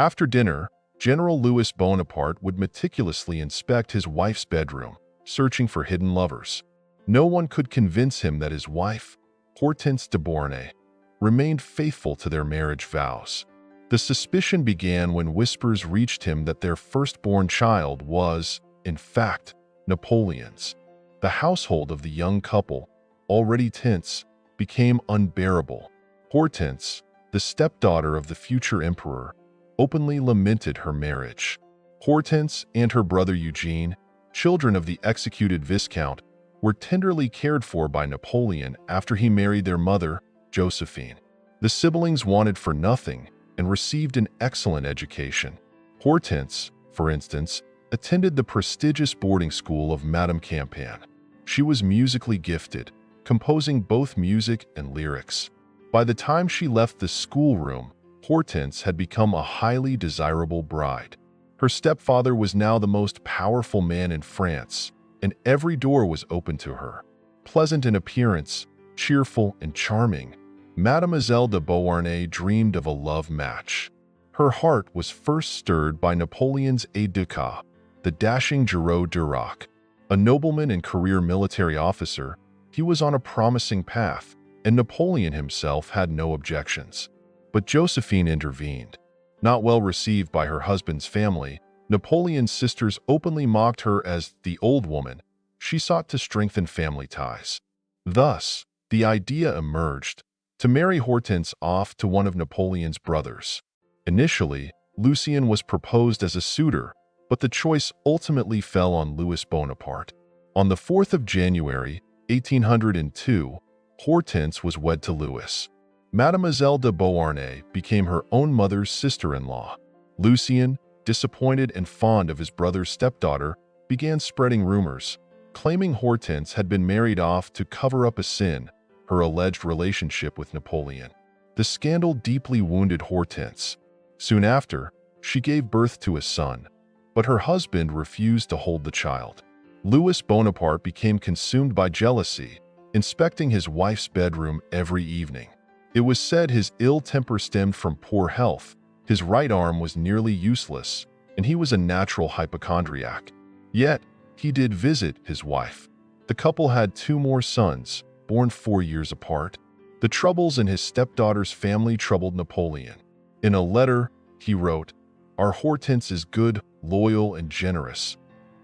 After dinner, General Louis Bonaparte would meticulously inspect his wife's bedroom, searching for hidden lovers. No one could convince him that his wife, Hortense de Beauharnais, remained faithful to their marriage vows. The suspicion began when whispers reached him that their firstborn child was, in fact, Napoleon's. The household of the young couple, already tense, became unbearable. Hortense, the stepdaughter of the future emperor, openly lamented her marriage. Hortense and her brother Eugene, children of the executed Viscount, were tenderly cared for by Napoleon after he married their mother, Josephine. The siblings wanted for nothing and received an excellent education. Hortense, for instance, attended the prestigious boarding school of Madame Campan. She was musically gifted, composing both music and lyrics. By the time she left the schoolroom, Hortense had become a highly desirable bride. Her stepfather was now the most powerful man in France, and every door was open to her. Pleasant in appearance, cheerful and charming, Mademoiselle de Beauharnais dreamed of a love match. Her heart was first stirred by Napoleon's aide-de-camp, the dashing Giraud Durac. A nobleman and career military officer, he was on a promising path, and Napoleon himself had no objections. But Josephine intervened. Not well received by her husband's family, Napoleon's sisters openly mocked her as the old woman. She sought to strengthen family ties. Thus, the idea emerged to marry Hortense off to one of Napoleon's brothers. Initially, Lucien was proposed as a suitor, but the choice ultimately fell on Louis Bonaparte. On the 4th of January, 1802, Hortense was wed to Louis. Mademoiselle de Beauharnais became her own mother's sister-in-law. Lucien, disappointed and fond of his brother's stepdaughter, began spreading rumors, claiming Hortense had been married off to cover up a sin, her alleged relationship with Napoleon. The scandal deeply wounded Hortense. Soon after, she gave birth to a son, but her husband refused to hold the child. Louis Bonaparte became consumed by jealousy, inspecting his wife's bedroom every evening. It was said his ill temper stemmed from poor health, his right arm was nearly useless, and he was a natural hypochondriac. Yet, he did visit his wife. The couple had 2 more sons, born 4 years apart. The troubles in his stepdaughter's family troubled Napoleon. In a letter, he wrote, "Our Hortense is good, loyal, and generous.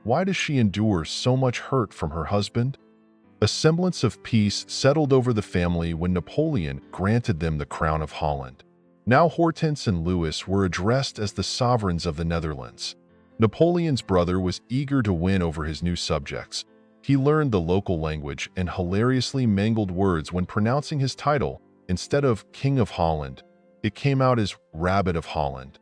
Why does she endure so much hurt from her husband?" A semblance of peace settled over the family when Napoleon granted them the crown of Holland. Now Hortense and Louis were addressed as the sovereigns of the Netherlands. Napoleon's brother was eager to win over his new subjects. He learned the local language and hilariously mangled words when pronouncing his title. Instead of King of Holland, it came out as Rabbit of Holland.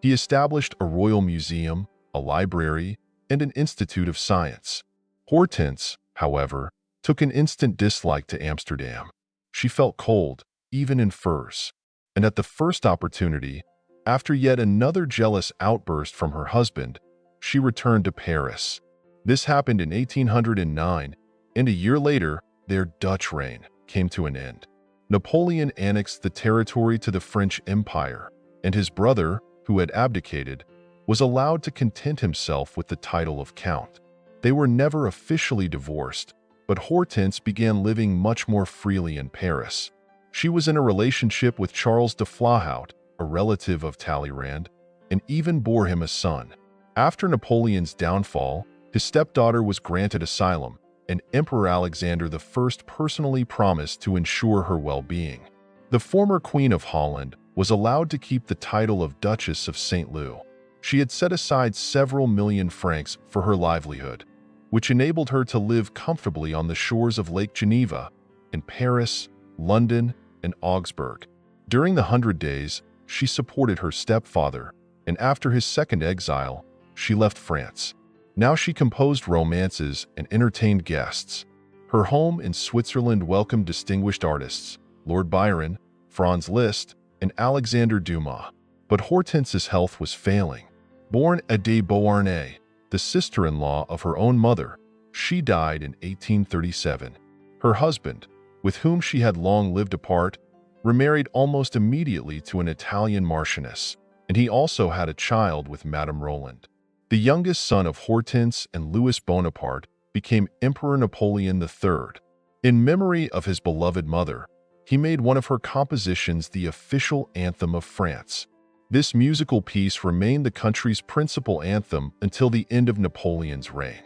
He established a royal museum, a library, and an institute of science. Hortense, however, took an instant dislike to Amsterdam. She felt cold, even in furs. And at the first opportunity, after yet another jealous outburst from her husband, she returned to Paris. This happened in 1809, and a year later, their Dutch reign came to an end. Napoleon annexed the territory to the French Empire, and his brother, who had abdicated, was allowed to content himself with the title of Count. They were never officially divorced, but Hortense began living much more freely in Paris. She was in a relationship with Charles de Flahaut, a relative of Talleyrand, and even bore him a son. After Napoleon's downfall, his stepdaughter was granted asylum, and Emperor Alexander I personally promised to ensure her well-being. The former Queen of Holland was allowed to keep the title of Duchess of St. Louis. She had set aside several million francs for her livelihood, which enabled her to live comfortably on the shores of Lake Geneva, in Paris, London, and Augsburg. During the 100 Days, she supported her stepfather, and after his second exile, she left France. Now she composed romances and entertained guests. Her home in Switzerland welcomed distinguished artists, Lord Byron, Franz Liszt, and Alexander Dumas. But Hortense's health was failing. Born de Beauharnais, the sister-in-law of her own mother, she died in 1837. Her husband, with whom she had long lived apart, remarried almost immediately to an Italian marchioness, and and he also had a child with Madame Roland. The youngest son of Hortense and Louis Bonaparte became Emperor Napoleon III. In memory of his beloved mother, he made one of her compositions the official anthem of France. This musical piece remained the country's principal anthem until the end of Napoleon's reign.